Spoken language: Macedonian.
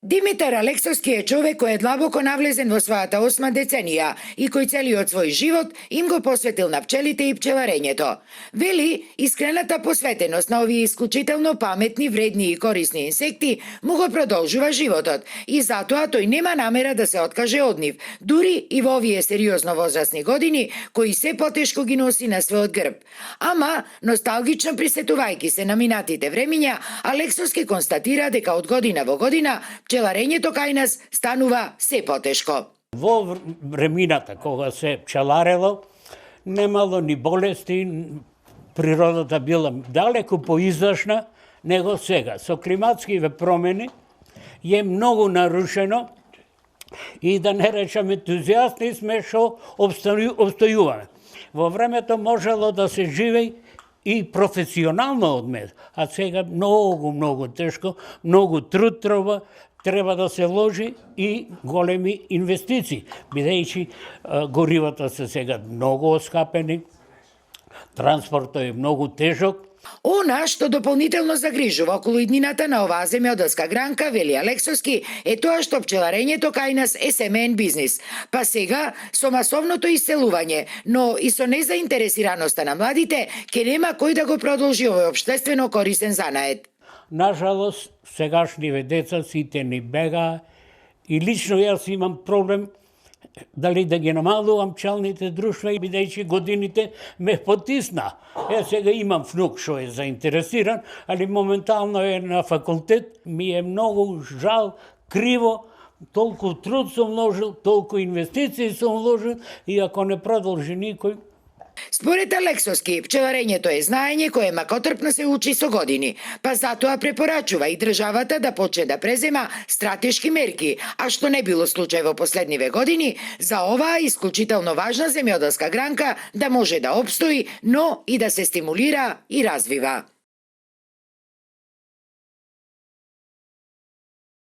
Димитар Алексовски е човек кој е длабоко навлезен во својата 8 деценија и кој целиот свој живот им го посветил на пчелите и пчеларењето. Вели, искрената посветеност на овие исклучително паметни, вредни и корисни инсекти му го продолжува животот и затоа тој нема намера да се откаже од нив, дури и во овие сериозно возрастни години кои се потешко ги носи на својот грб. Ама, носталгично присетувајќи се на минатите времиња, Алексовски констатира дека од година во година пчеларењето кај нас станува се потешко. Во времината кога се пчеларело, немало ни болести, природата била далеко поизашна него сега. Со климатскиве промени е многу нарушено и да не речам ентузијасти сме што обстојуваме. Во времето можело да се живее и професионално од мед, а сега многу тешко, многу труд треба да се вложи и големи инвестиции, бидејќи горивата се сега многу оскапени, транспортот е многу тежок. Она што дополнително загрижува околу иднината на оваа земјоделска гранка, вели Алексовски, е тоа што пчеларењето кај нас е семеен бизнис. Па сега, со масовното иселување, но и со незаинтересираноста на младите, ке нема кој да го продолжи овој општествено корисен занает. Нажалост, сегашниве деца сите ни бегаа и лично јас имам проблем дали да ги намалувам пчелните друштва, бидејќи годините ме потисна. Сега имам внук што е заинтересиран, али моментално е на факултет, ми е многу жал, криво, толку труд сум вложил, толку инвестиции сум вложил и ако не продолжи никој. Според Алексовски, пчеларењето е знаење кое макотрпно се учи со години, па затоа препорачува и државата да почне да презема стратешки мерки, а што не било случај во последниве години, за оваа исклучително важна земјоделска гранка да може да опстои, но и да се стимулира и развива.